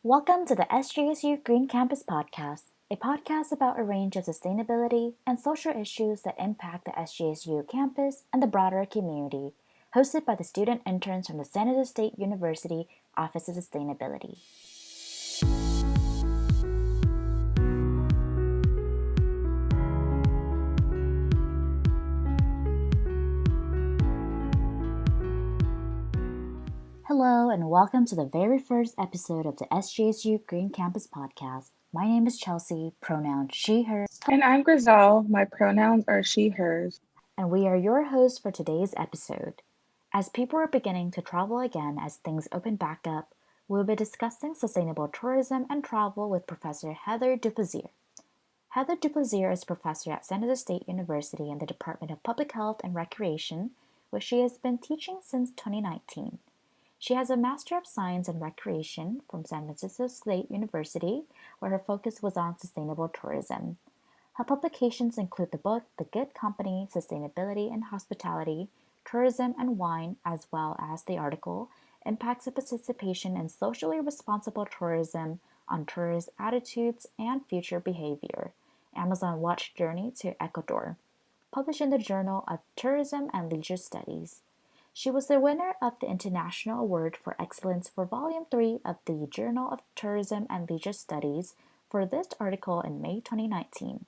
Welcome to the SJSU Green Campus Podcast, a podcast about a range of sustainability and social issues that impact the SJSU campus and the broader community, hosted by the student interns from the San José State University Office of Sustainability. Hello, and welcome to the very first episode of the SJSU Green Campus Podcast. My name is Chelsea, pronouns she, her. And I'm Grizel. My pronouns are she, hers. And we are your hosts for today's episode. As people are beginning to travel again as things open back up, we'll be discussing sustainable tourism and travel with Professor Heather Duplaisir. Heather Duplaisir is professor at San José State University in the Department of Public Health and Recreation, where she has been teaching since 2019. She has a Master of Science in Recreation from San José State University, where her focus was on sustainable tourism. Her publications include the book The Good Company, Sustainability and Hospitality, Tourism and Wine, as well as the article Impacts of Participation in Socially Responsible Tourism on Tourist Attitudes and Future Behavior, Amazon Watch Journey to Ecuador, published in the Journal of Tourism and Leisure Studies. She was the winner of the International Award for Excellence for Volume 3 of the Journal of Tourism and Leisure Studies for this article in May 2019.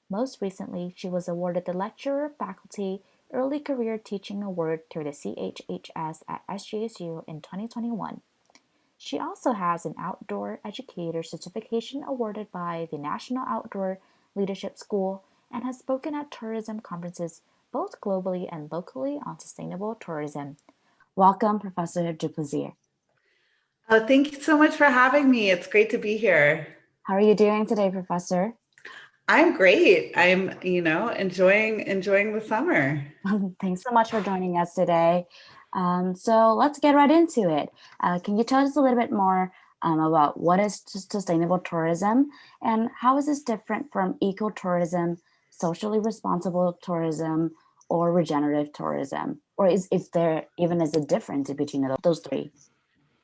Most recently, she was awarded the Lecturer Faculty Early Career Teaching Award through the CHHS at SJSU in 2021. She also has an Outdoor Educator Certification awarded by the National Outdoor Leadership School and has spoken at tourism conferences both globally and locally on sustainable tourism. Welcome, Professor Duplaisir. Thank you so much for having me. It's great to be here. How are you doing today, Professor? I'm great. I'm, enjoying the summer. Thanks so much for joining us today. So let's get right into it. Can you tell us a little bit more about what is sustainable tourism and how is this different from ecotourism, socially responsible tourism, or regenerative tourism? Or is there even is a difference between those three?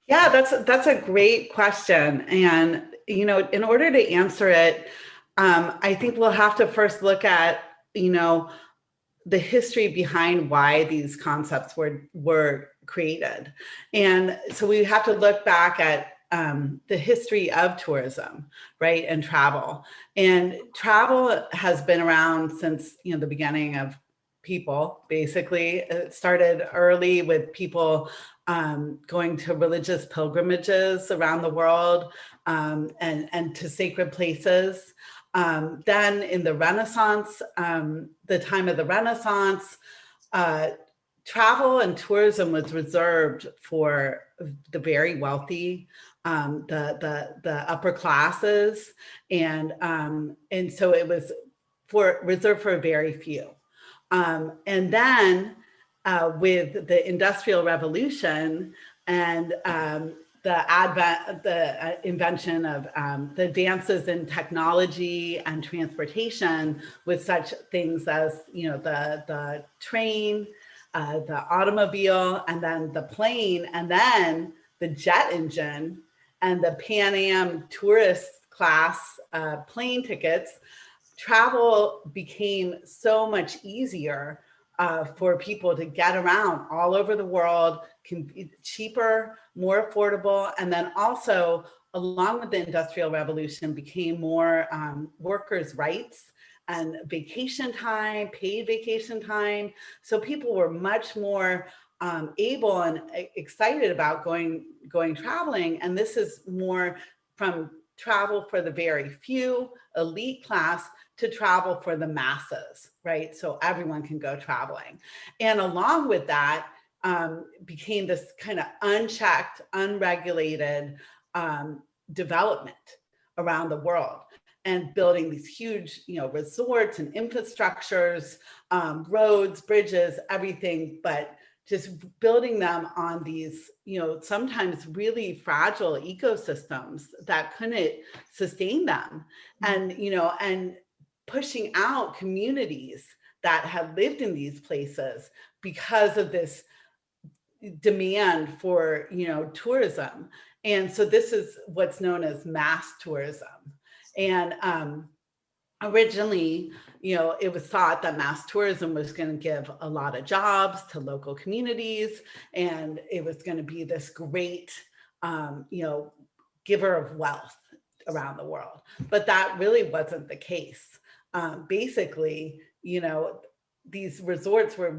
Yeah, that's a great question. And, in order to answer it, I think we'll have to first look at, the history behind why these concepts were created. And so we have to look back at the history of tourism, right, and travel. And travel has been around since, the beginning of people, basically. It started early with people going to religious pilgrimages around the world and to sacred places. Then in the Renaissance, the time of the Renaissance, travel and tourism was reserved for the very wealthy, the upper classes, and so it was reserved for very few. And then with the Industrial Revolution and the invention of the advances in technology and transportation, with such things as the train, the automobile, and then the plane, and then the jet engine, and the Pan Am tourist class plane tickets, travel became so much easier for people to get around all over the world, cheaper, more affordable, and then also, along with the Industrial Revolution, became more workers' rights and vacation time, paid vacation time. So people were much more able and excited about going traveling. And this is more from travel for the very few, elite class, to travel for the masses, right? So everyone can go traveling. And along with that became this kind of unchecked, unregulated development around the world, and building these huge, resorts and infrastructures, roads, bridges, everything, but just building them on these, sometimes really fragile ecosystems that couldn't sustain them. And, and pushing out communities that had lived in these places because of this demand for, tourism. And so this is what's known as mass tourism. And originally, it was thought that mass tourism was going to give a lot of jobs to local communities, and it was going to be this great, giver of wealth around the world. But that really wasn't the case. Basically, these resorts were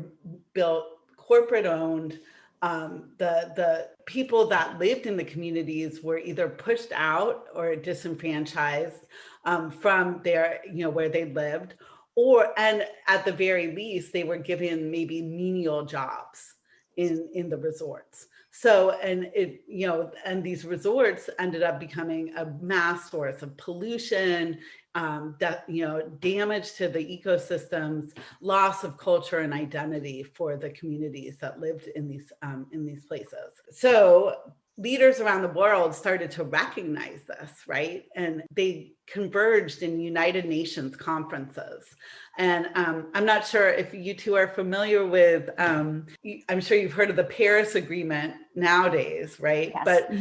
built corporate owned. The people that lived in the communities were either pushed out or disenfranchised from their, where they lived, and at the very least, they were given maybe menial jobs in the resorts. So, and these resorts ended up becoming a mass source of pollution, damage to the ecosystems, loss of culture and identity for the communities that lived in these places. So leaders around the world started to recognize this, right? And they converged in United Nations conferences. And I'm not sure if you two are familiar with, I'm sure you've heard of the Paris Agreement nowadays, right? Yes. But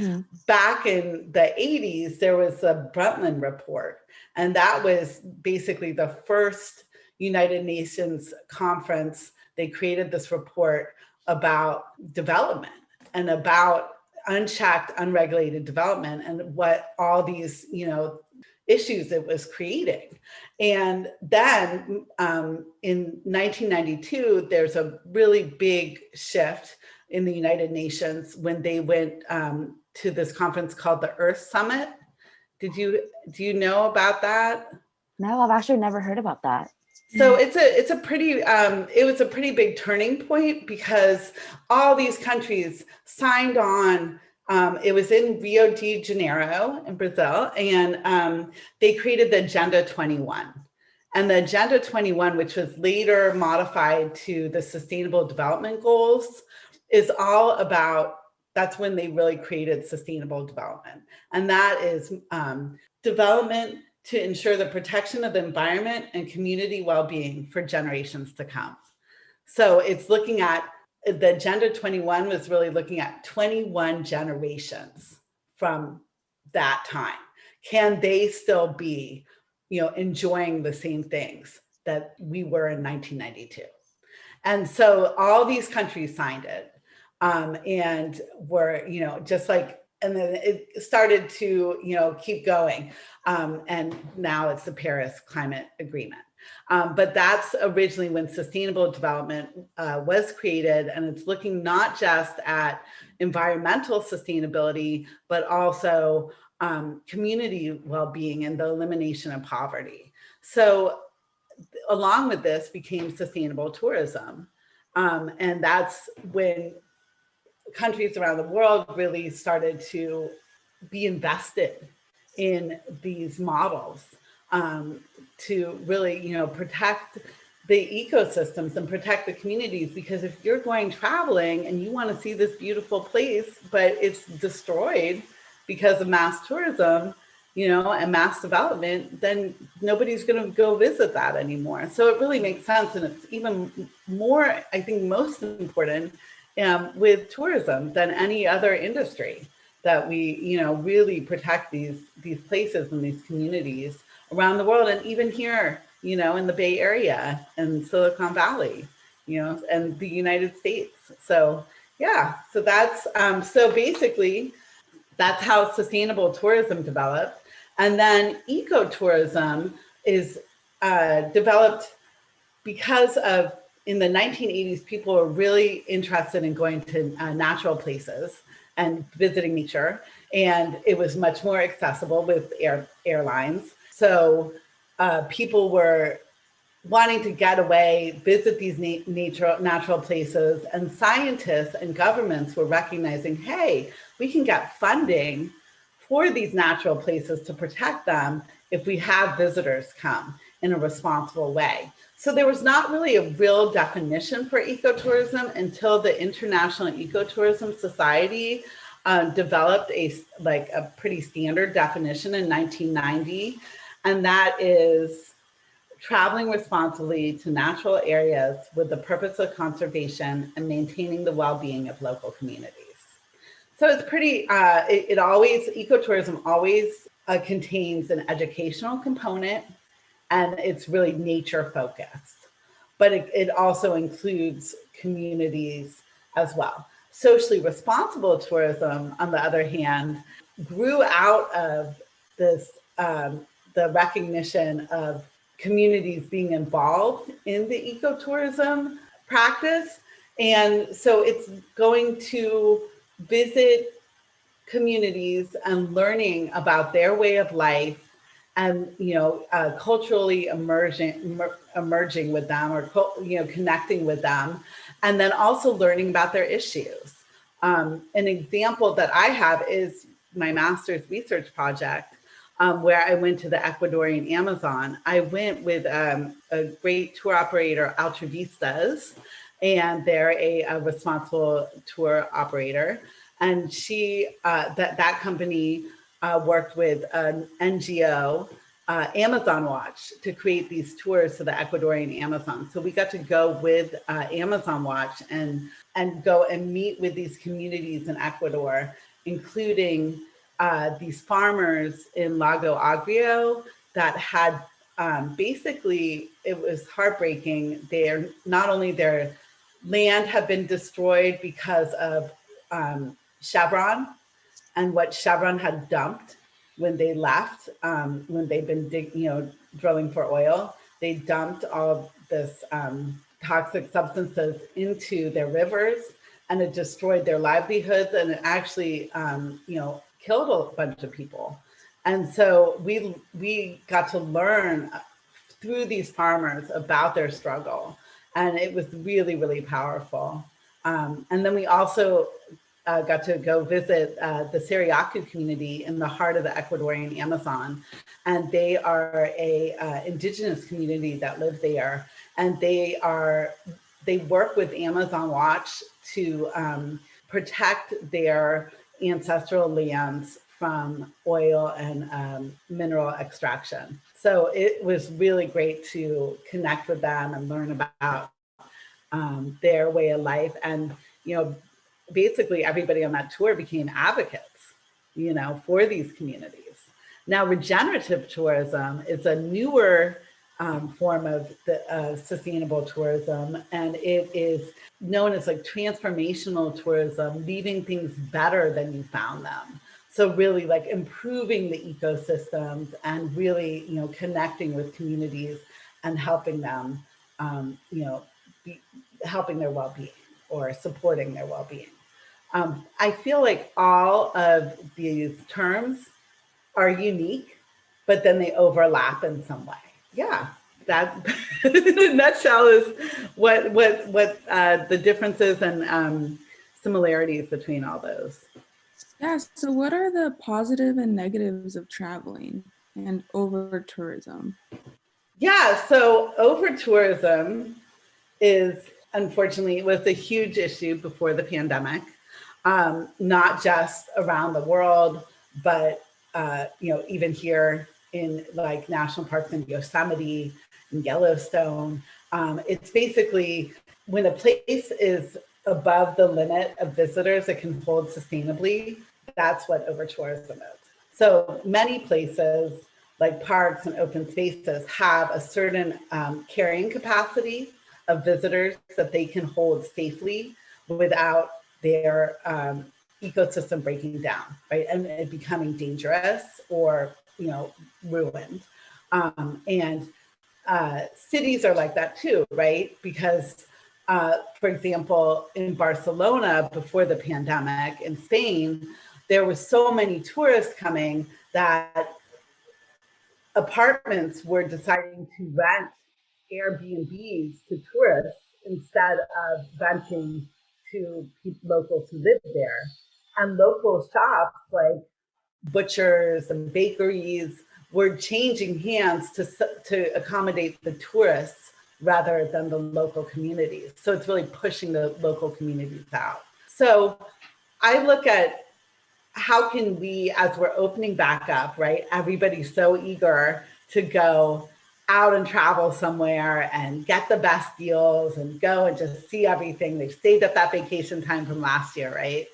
back in the 80s, there was a Brundtland Report. And that was basically the first United Nations conference. They created this report about development and about unchecked, unregulated development and what all these, issues it was creating. And then in 1992, there's a really big shift in the United Nations when they went to this conference called the Earth Summit. Do you know about that? No, I've actually never heard about that. So it was a pretty big turning point because all these countries signed on. It was in Rio de Janeiro in Brazil, and they created the Agenda 21. And the Agenda 21, which was later modified to the Sustainable Development Goals, is all about, that's when they really created sustainable development. And that is development to ensure the protection of the environment and community well-being for generations to come. So it's looking at, the Agenda 21 was really looking at 21 generations from that time. Can they still be, enjoying the same things that we were in 1992? And so all these countries signed it and were, just like, and then it started to, keep going. And now it's the Paris Climate Agreement. But that's originally when sustainable development was created, and it's looking not just at environmental sustainability, but also community well-being and the elimination of poverty. So along with this became sustainable tourism. And that's when countries around the world really started to be invested in these models to really, protect the ecosystems and protect the communities. Because if you're going traveling and you want to see this beautiful place, but it's destroyed because of mass tourism, and mass development, then nobody's going to go visit that anymore. So it really makes sense. And it's even more, I think, most important with tourism than any other industry, that we, really protect these places and these communities around the world, and even here, in the Bay Area and Silicon Valley, and the United States. So yeah, so that's so basically that's how sustainable tourism developed. And then ecotourism is developed because of, in the 1980s, people were really interested in going to natural places and visiting nature, and it was much more accessible with airlines. So people were wanting to get away, visit these natural places, and scientists and governments were recognizing, hey, we can get funding for these natural places to protect them if we have visitors come in a responsible way. So there was not really a real definition for ecotourism until the International Ecotourism Society developed a pretty standard definition in 1990. And that is traveling responsibly to natural areas with the purpose of conservation and maintaining the well-being of local communities. So it's pretty, ecotourism always contains an educational component, and it's really nature focused. But it also includes communities as well. Socially responsible tourism, on the other hand, grew out of this, the recognition of communities being involved in the ecotourism practice. And so it's going to visit communities and learning about their way of life, and culturally emerging with them, or connecting with them, and then also learning about their issues. An example that I have is my master's research project, where I went to the Ecuadorian Amazon. I went with a great tour operator, Altruvistas, and they're a responsible tour operator. And that company worked with an NGO, Amazon Watch, to create these tours to the Ecuadorian Amazon. So we got to go with Amazon Watch and go and meet with these communities in Ecuador, including these farmers in Lago Agrio that had basically, it was heartbreaking. Not only their land had been destroyed because of Chevron and what Chevron had dumped when they left, when they've been drilling for oil. They dumped all this toxic substances into their rivers, and it destroyed their livelihoods, and it actually killed a bunch of people. And so we got to learn through these farmers about their struggle, and it was really, really powerful. And then we also got to go visit the Siriaku community in the heart of the Ecuadorian Amazon. And they are a indigenous community that live there. And they work with Amazon Watch to protect their ancestral lands from oil and mineral extraction. So it was really great to connect with them and learn about their way of life. And, basically everybody on that tour became advocates, for these communities. Now, regenerative tourism is a newer form of the sustainable tourism, and it is known as like transformational tourism, leaving things better than you found them. So really like improving the ecosystems and really, connecting with communities and helping them, helping their well-being or supporting their well-being. I feel like all of these terms are unique, but then they overlap in some way. Yeah, that in a nutshell is what the differences and similarities between all those. Yeah, so what are the positive and negatives of traveling and over tourism? Yeah, so over tourism is, unfortunately, was a huge issue before the pandemic, not just around the world, but even here in like national parks in Yosemite and Yellowstone. It's basically when a place is above the limit of visitors it can hold sustainably, that's what over tourism is. So many places like parks and open spaces have a certain carrying capacity of visitors that they can hold safely without their ecosystem breaking down, right? And it becoming dangerous or, ruined. And cities are like that too, right? Because, for example, in Barcelona before the pandemic, in Spain, there were so many tourists coming that apartments were deciding to rent Airbnbs to tourists instead of renting to locals who live there. And local shops like butchers and bakeries were changing hands to accommodate the tourists rather than the local communities. So it's really pushing the local communities out. So I look at how can we, as we're opening back up, right? Everybody's so eager to go out and travel somewhere and get the best deals and go and just see everything. They've saved up that vacation time from last year, right?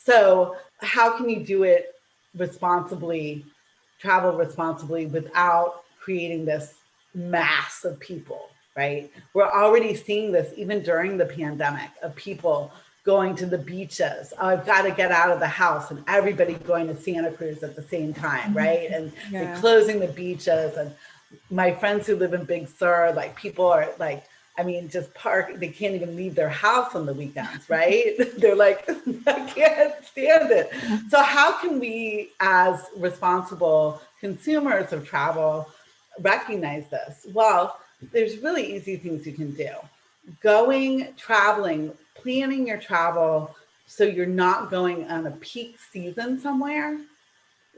So how can you do it responsibly, travel responsibly without creating this mass of people, right? We're already seeing this even during the pandemic of people going to the beaches. Oh, I've got to get out of the house, and everybody going to Santa Cruz at the same time, right? And they're closing the beaches. And my friends who live in Big Sur, like people are like, I mean, just park, they can't even leave their house on the weekends, right? They're like, I can't stand it. So how can we, as responsible consumers of travel, recognize this? Well, there's really easy things you can do. Traveling, planning your travel so you're not going on a peak season somewhere,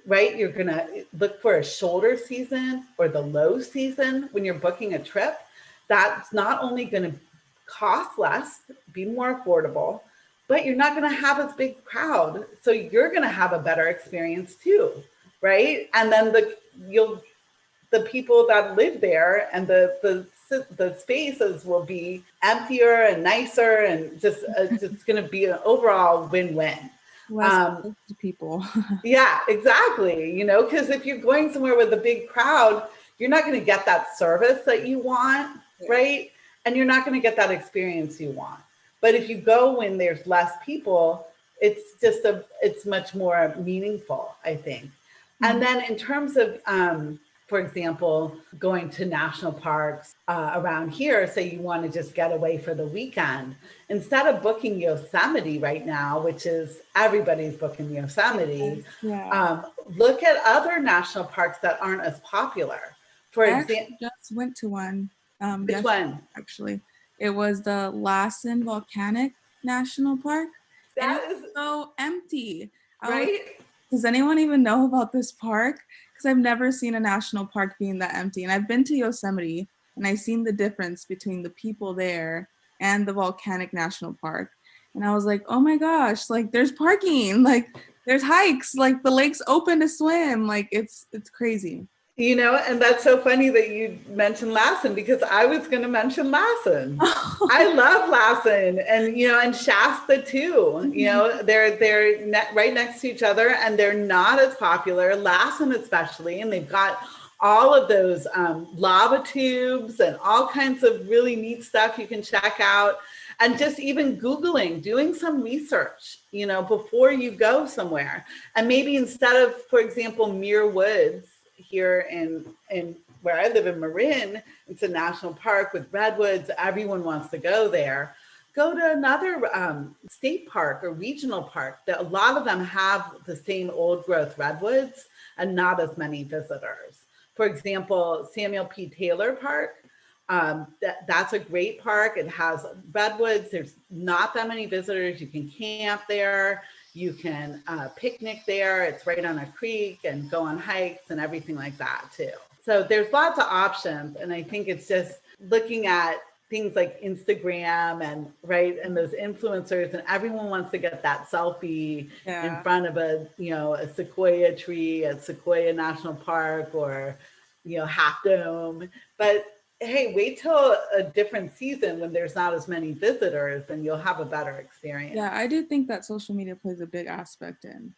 right? You're going to look for a shoulder season or the low season when you're booking a trip. That's not only going to cost less, be more affordable, but you're not going to have as big crowd. So you're going to have a better experience too, right? And then the people that live there and the spaces will be emptier and nicer, and just it's going to be an overall win-win. Less people. Yeah, exactly. You know, because if you're going somewhere with a big crowd, you're not going to get that service that you want, right? And you're not going to get that experience you want. But if you go when there's less people, it's much more meaningful, I think. And then in terms of, for example, going to national parks around here, say you want to just get away for the weekend, instead of booking Yosemite right now, which is everybody's booking Yosemite, look at other national parks that aren't as popular. For example, just went to one. Which one? Actually, it was the Lassen Volcanic National Park. That and it was so empty. Right? Does anyone even know about this park? Because I've never seen a national park being that empty. And I've been to Yosemite and I've seen the difference between the people there and the Volcanic National Park. And I was like, oh my gosh, like there's parking, like there's hikes, like the lake's open to swim. Like it's crazy. You know, and that's so funny that you mentioned Lassen, because I was going to mention Lassen. I love Lassen, and you know, and Shasta too. You know, they're right next to each other, and they're not as popular. Lassen especially, and they've got all of those lava tubes and all kinds of really neat stuff you can check out. And just even Googling, doing some research, you know, before you go somewhere, and maybe instead of, for example, Muir Woods. Here in where I live in Marin, it's a national park with redwoods. Everyone wants to go there. Go to another state park or regional park. A lot of them have the same old growth redwoods and not as many visitors. For example, Samuel P. Taylor Park, that's a great park. It has redwoods. There's not that many visitors. You can camp there. You can picnic there. It's right on a creek, and go on hikes and everything like that too. So there's lots of options. And I think it's just looking at things like Instagram and those influencers, and everyone wants to get that selfie in front of a sequoia tree at Sequoia National Park, or, Half Dome. But hey, wait till a different season when there's not as many visitors, and you'll have a better experience. Yeah, I do think that social media plays a big aspect in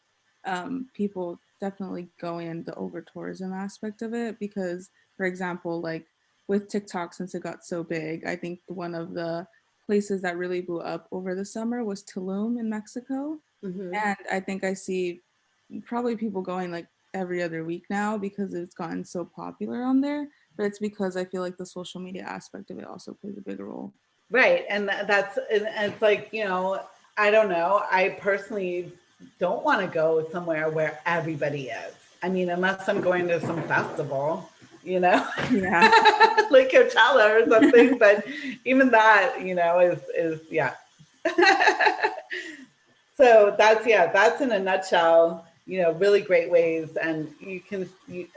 people definitely going in the over tourism aspect of it, because, for example, like with TikTok, since it got so big, I think one of the places that really blew up over the summer was Tulum in Mexico. Mm-hmm. And I think I see probably people going like every other week now because it's gotten so popular on there. But it's because I feel like the social media aspect of it also plays a big role. Right. And it's like, I don't know. I personally don't want to go somewhere where everybody is. I mean, unless I'm going to some festival, Yeah. like Coachella or something. But even that, is yeah. So that's in a nutshell, really great ways. And you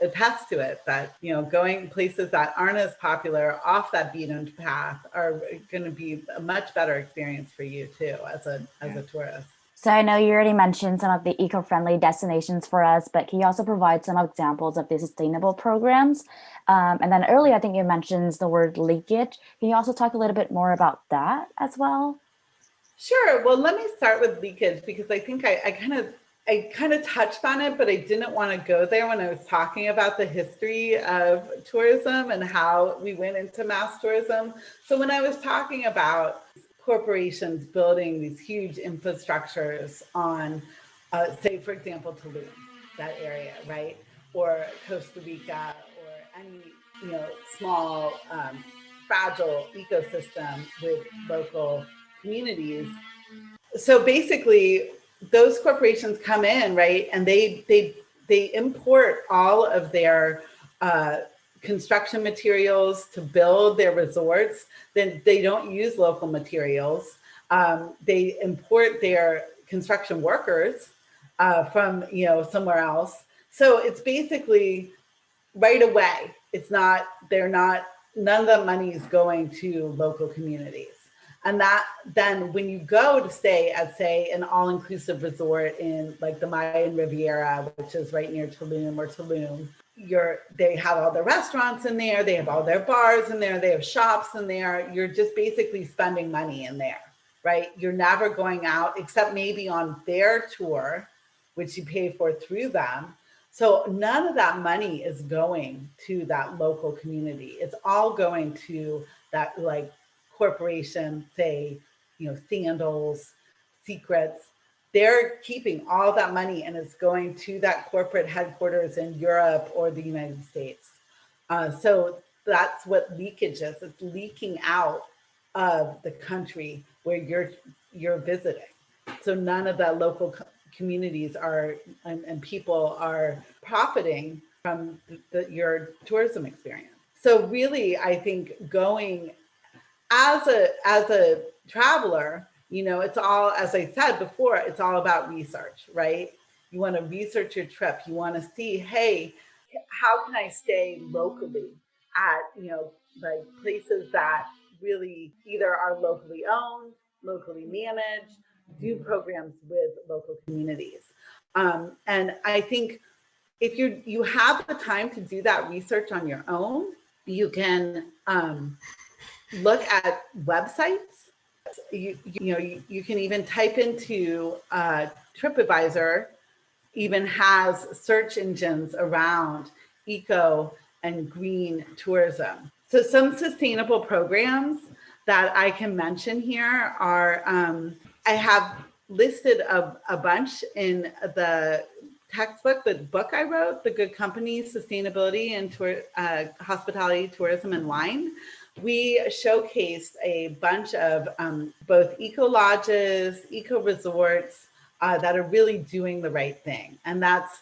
attest to it that, going places that aren't as popular off that beaten path are going to be a much better experience for you too, as a tourist. So I know you already mentioned some of the eco-friendly destinations for us, but can you also provide some examples of the sustainable programs? And then earlier, I think you mentioned the word leakage. Can you also talk a little bit more about that as well? Sure. Well, let me start with leakage because I think I kind of touched on it, but I didn't want to go there when I was talking about the history of tourism and how we went into mass tourism. So when I was talking about corporations building these huge infrastructures on, say, for example, Tulum, that area, right, or Costa Rica, or any small fragile ecosystem with local communities. So basically, those corporations come in, right, and they import all of their uh, construction materials to build their resorts. Then they don't use local materials. They import their construction workers from somewhere else. So it's basically right away. It's not. They're not. None of the money is going to local communities. And that then when you go to stay at, say, an all-inclusive resort in like the Mayan Riviera, which is right near Tulum, they have all the restaurants in there, they have all their bars in there, they have shops in there. You're just basically spending money in there, right? You're never going out except maybe on their tour, which you pay for through them. So none of that money is going to that local community. It's all going to that like corporation, say, Sandals, Secrets. They're keeping all that money and it's going to that corporate headquarters in Europe or the United States. So that's what leakage is. It's leaking out of the country where you're visiting. So none of the local communities are and people are profiting from your tourism experience. So really, I think going as a traveler, it's all, as I said before, it's all about research, right? You want to research your trip. You want to see, hey, how can I stay locally at, like places that really either are locally owned, locally managed, do programs with local communities. And I think if you have the time to do that research on your own, you can look at websites. You can even type into TripAdvisor, even has search engines around eco and green tourism. So some sustainable programs that I can mention here are, I have listed a bunch in the textbook, the book I wrote, The Good Company, Sustainability and Hospitality, Tourism and Wine. We showcased a bunch of both eco lodges, eco resorts that are really doing the right thing. And that's,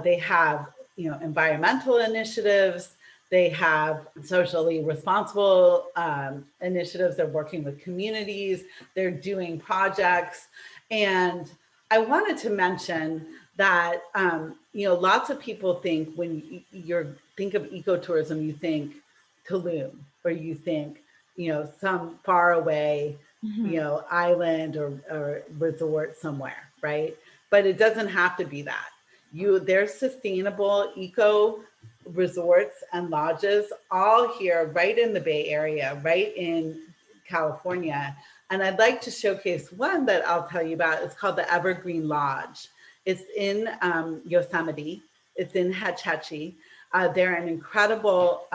they have, environmental initiatives, they have socially responsible initiatives, they're working with communities, they're doing projects. And I wanted to mention that, lots of people think when you think of ecotourism, you think Tulum, or you think, some far away, island or resort somewhere, right? But it doesn't have to be that. There's sustainable eco resorts and lodges all here, right in the Bay Area, right in California. And I'd like to showcase one that I'll tell you about. It's called the Evergreen Lodge. It's in Yosemite. It's in Hetch Hetchy. They're an incredible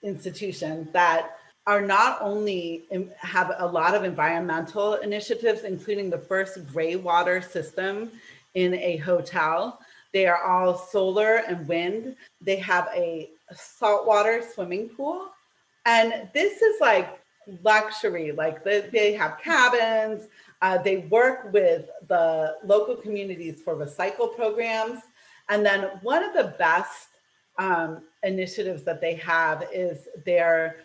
institution that are not only have a lot of environmental initiatives, including the first gray water system in a hotel. They are all solar and wind. They have a saltwater swimming pool. And this is like luxury. Like they have cabins. They work with the local communities for recycle programs. And then one of the best initiatives that they have is their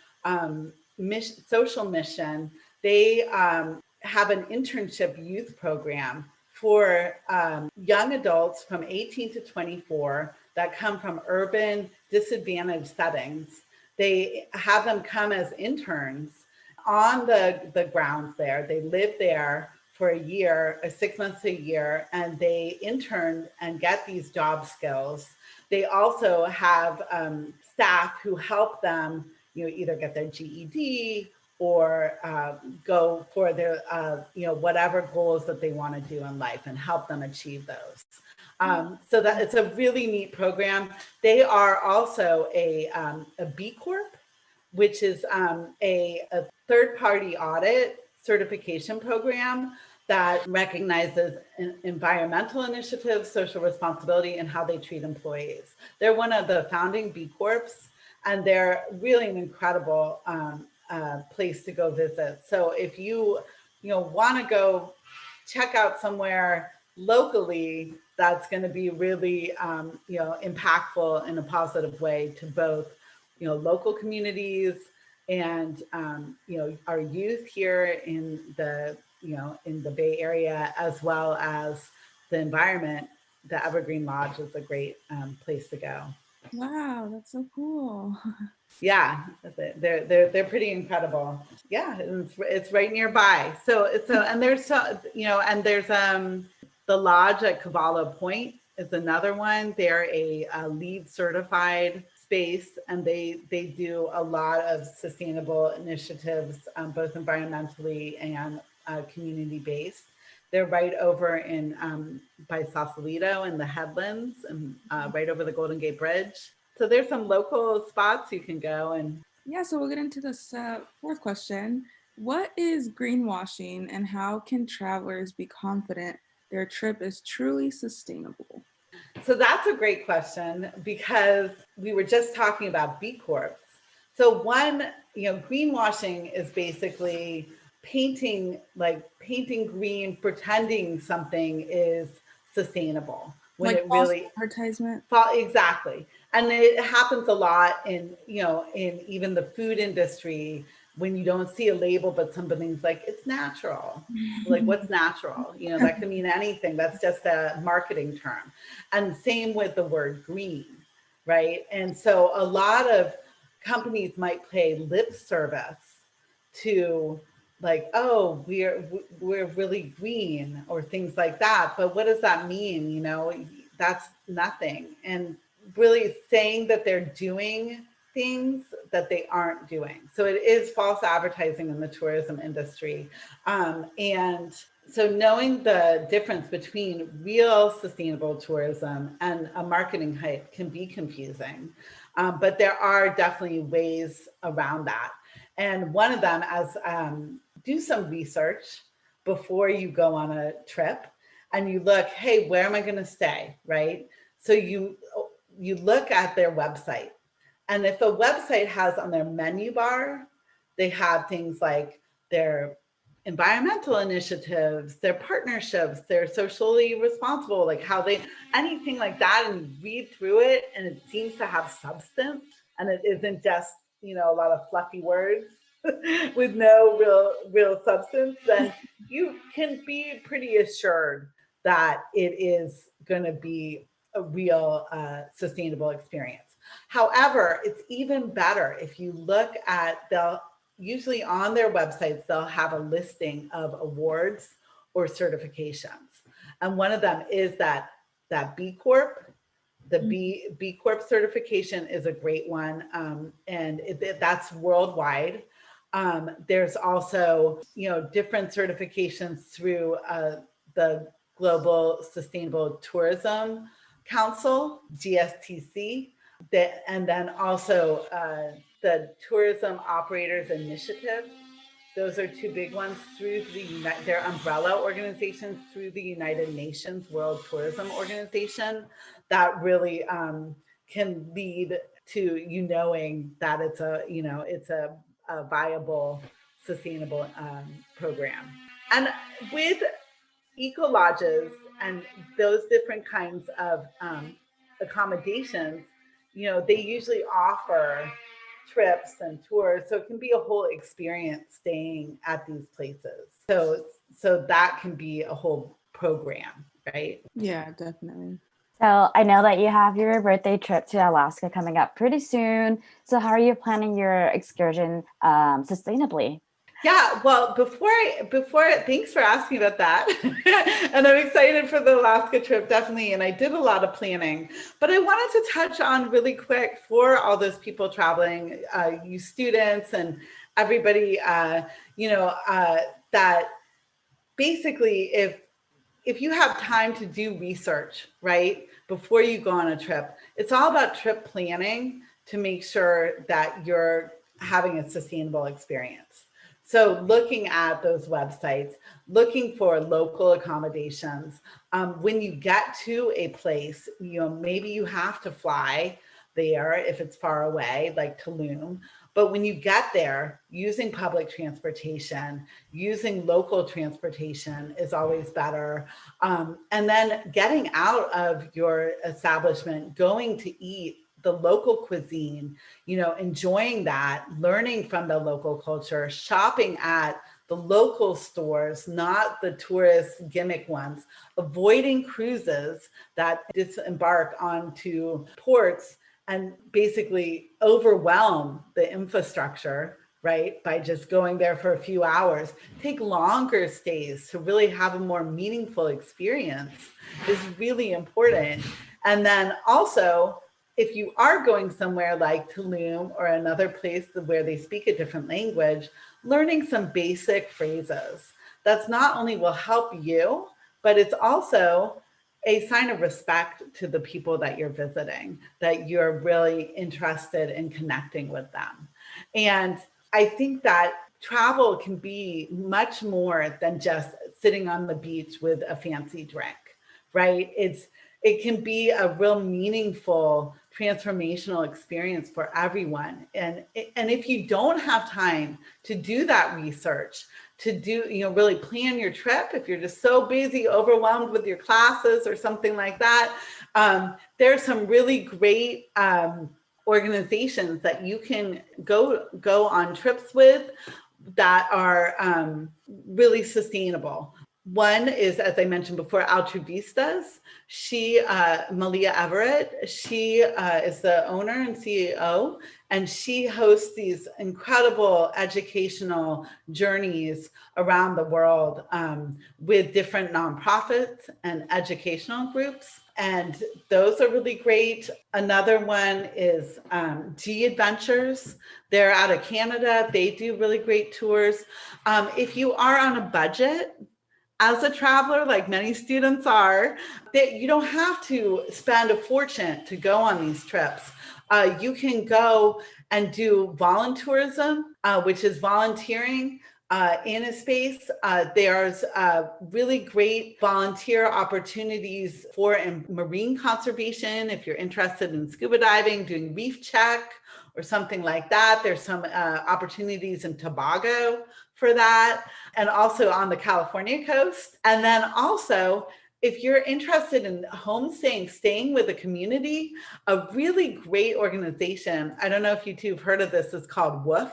social mission. They have an internship youth program for young adults from 18 to 24 that come from urban disadvantaged settings. They have them come as interns on the grounds there. They live there for a year, 6 months a year, and they intern and get these job skills. They also have staff who help them, either get their GED or go for their, whatever goals that they want to do in life and help them achieve those. So that it's a really neat program. They are also a B Corp, which is a third-party audit certification program that recognizes environmental initiatives, social responsibility, and how they treat employees. They're one of the founding B Corps, and they're really an incredible place to go visit. So if you want to go check out somewhere locally that's going to be really impactful in a positive way to both local communities and our youth here in the Bay Area, as well as the environment, the Evergreen Lodge is a great place to go. Wow, that's so cool. Yeah, they're pretty incredible. Yeah, it's right nearby. So and there's the lodge at Cavallo Point is another one. They're a LEED certified space, and they do a lot of sustainable initiatives, both environmentally and community based. They're right over in by Sausalito in the Headlands, and right over the Golden Gate Bridge. So there's some local spots you can go. And yeah, so we'll get into this fourth question. What is greenwashing, and how can travelers be confident their trip is truly sustainable? So that's a great question, because we were just talking about B Corps. So greenwashing is basically painting green, pretending something is sustainable when Like it really advertisement. Exactly. And it happens a lot in even the food industry, when you don't see a label, but somebody's like, it's natural. Like, what's natural? That can mean anything. That's just a marketing term. And same with the word green, right? And so a lot of companies might play lip service to, like, oh, we're really green, or things like that. But what does that mean? That's nothing. And really saying that they're doing things that they aren't doing. So it is false advertising in the tourism industry. And so knowing the difference between real sustainable tourism and a marketing hype can be confusing. But there are definitely ways around that. And one of them is do some research before you go on a trip, and you look, hey, where am I going to stay, right? So you look at their website, and if a website has on their menu bar, they have things like their environmental initiatives, their partnerships, their socially responsible, like how they, anything like that, and you read through it and it seems to have substance, and it isn't just, a lot of fluffy words with no real substance, then you can be pretty assured that it is going to be a real sustainable experience. However, it's even better if you look at, they'll usually on their websites, they'll have a listing of awards or certifications. And one of them is that B Corp. The B Corp certification is a great one. And that's worldwide. There's also, different certifications through the Global Sustainable Tourism Council, GSTC, and then also the Tourism Operators Initiative. Those are two big ones through their umbrella organizations through the United Nations World Tourism Organization, that really can lead to knowing that it's a viable, sustainable program. And with eco lodges and those different kinds of accommodations, they usually offer trips and tours, so it can be a whole experience staying at these places. So that can be a whole program, right? Yeah, definitely. So I know that you have your birthday trip to Alaska coming up pretty soon. So how are you planning your excursion sustainably? Yeah, well, before, thanks for asking about that. And I'm excited for the Alaska trip, definitely. And I did a lot of planning, but I wanted to touch on really quick for all those people traveling, you students, and everybody, that basically if you have time to do research, right, before you go on a trip, it's all about trip planning to make sure that you're having a sustainable experience. So looking at those websites, looking for local accommodations. When you get to a place, maybe you have to fly there if it's far away, like Tulum. But when you get there, using public transportation, using local transportation is always better. And then getting out of your establishment, going to eat the local cuisine, enjoying that, learning from the local culture, shopping at the local stores, not the tourist gimmick ones, avoiding cruises that disembark onto ports and basically overwhelm the infrastructure, right? By just going there for a few hours. Take longer stays to really have a more meaningful experience is really important. And then also, if you are going somewhere like Tulum or another place where they speak a different language, learning some basic phrases. That's not only will help you, but it's also a sign of respect to the people that you're visiting, that you're really interested in connecting with them. And I think that travel can be much more than just sitting on the beach with a fancy drink, right? It can be a real meaningful transformational experience for everyone. And if you don't have time to do that research, to do, really plan your trip, if you're just so busy, overwhelmed with your classes or something like that, there's some really great organizations that you can go on trips with that are really sustainable. One is, as I mentioned before, Altruvistas. Malia Everett, she is the owner and CEO, and she hosts these incredible educational journeys around the world with different nonprofits and educational groups. And those are really great. Another one is G Adventures. They're out of Canada. They do really great tours. If you are on a budget, as a traveler, like many students are, you don't have to spend a fortune to go on these trips. You can go and do voluntourism, which is volunteering in a space. There's really great volunteer opportunities for marine conservation. If you're interested in scuba diving, doing reef check or something like that, there's some opportunities in Tobago for that, and also on the California coast. And then also, if you're interested in homestaying, staying with a community, a really great organization, I don't know if you two have heard of this, is called WOOF,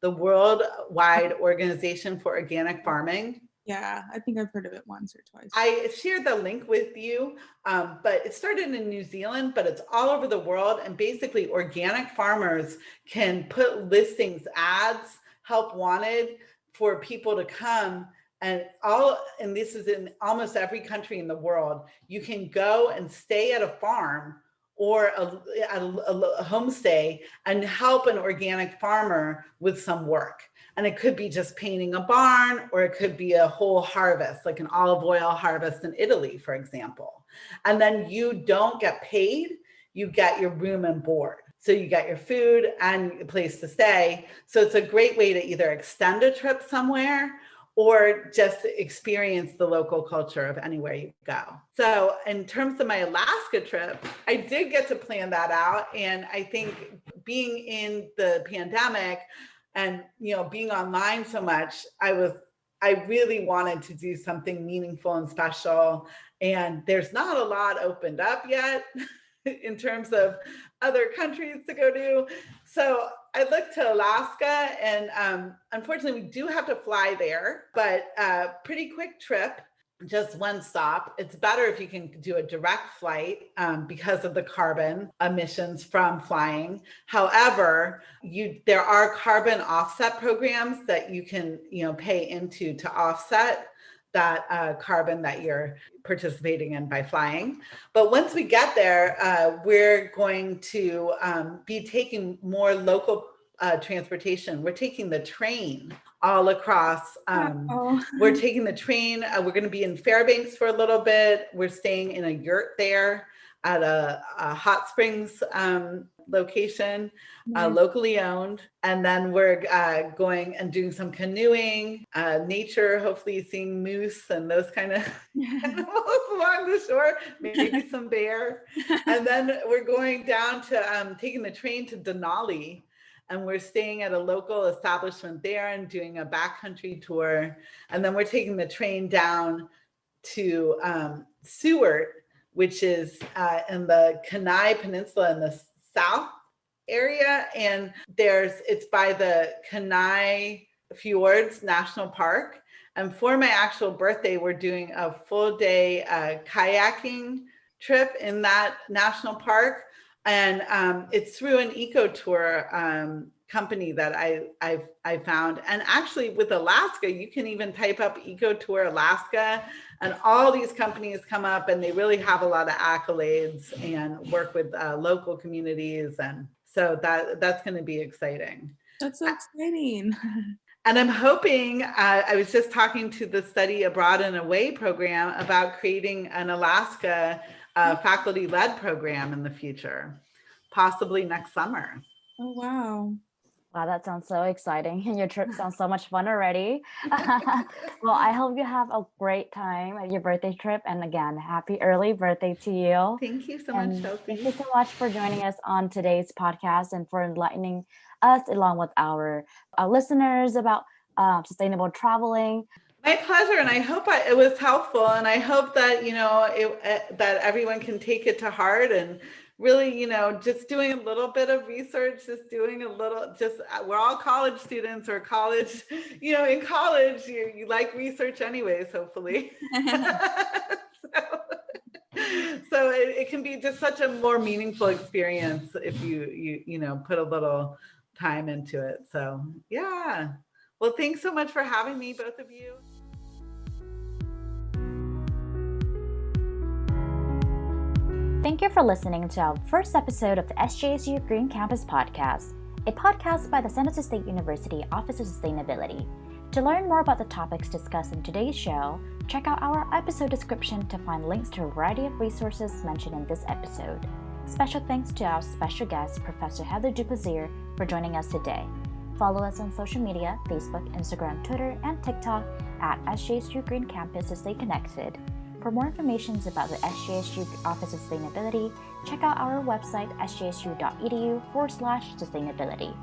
the Worldwide Organization for Organic Farming. Yeah, I think I've heard of it once or twice. I shared the link with you, but it started in New Zealand, but it's all over the world. And basically, organic farmers can put listings, ads, help wanted for people to come. And this is in almost every country in the world. You can go and stay at a farm or a homestay and help an organic farmer with some work. And it could be just painting a barn, or it could be a whole harvest, like an olive oil harvest in Italy, for example. And then you don't get paid, you get your room and board. So you get your food and a place to stay. So it's a great way to either extend a trip somewhere or just experience the local culture of anywhere you go. So in terms of my Alaska trip, I did get to plan that out. And I think being in the pandemic and being online so much, I really wanted to do something meaningful and special. And there's not a lot opened up yet in terms of other countries to go to. So I looked to Alaska, and unfortunately we do have to fly there, but pretty quick trip, just one stop. It's better if you can do a direct flight because of the carbon emissions from flying. However, there are carbon offset programs that you can pay into to offset that carbon that you're participating in by flying. But once we get there, we're going to be taking more local transportation. We're taking the train all across. We're taking the train. We're going to be in Fairbanks for a little bit. We're staying in a yurt there at a hot springs location, locally owned. And then we're going and doing some canoeing, nature, hopefully seeing moose and those kind of animals along the shore, maybe some bear. And then we're going down to taking the train to Denali. And we're staying at a local establishment there and doing a backcountry tour. And then we're taking the train down to Seward, which is in the Kenai Peninsula in the south area. And it's by the Kenai Fjords National Park. And for my actual birthday, we're doing a full day kayaking trip in that national park. And it's through an eco tour company that I found. And actually with Alaska, you can even type up Eco Tour Alaska, and all these companies come up, and they really have a lot of accolades and work with local communities. And so that's going to be exciting. That's so exciting. And I'm hoping, I was just talking to the Study Abroad and Away program about creating an Alaska faculty-led program in the future, possibly next summer. Oh, wow. Wow, that sounds so exciting. And your trip sounds so much fun already. Well, I hope you have a great time at your birthday trip. And again, happy early birthday to you. Thank you so much, Sophie. Thank you so much for joining us on today's podcast and for enlightening us along with our listeners about sustainable traveling. My pleasure, and I hope it was helpful, and I hope that that everyone can take it to heart and really, just doing a little bit of research, we're all college students or college, in college, you like research anyways, hopefully. So it can be just such a more meaningful experience if you put a little time into it. So yeah. Well, thanks so much for having me, both of you. Thank you for listening to our first episode of the SJSU Green Campus Podcast, a podcast by the San José State University Office of Sustainability. To learn more about the topics discussed in today's show, check out our episode description to find links to a variety of resources mentioned in this episode. Special thanks to our special guest, Professor Heather Duplaisir, for joining us today. Follow us on social media, Facebook, Instagram, Twitter, and TikTok at SJSU Green Campus to stay connected. For more information about the SJSU Office of Sustainability, check out our website sjsu.edu/sustainability.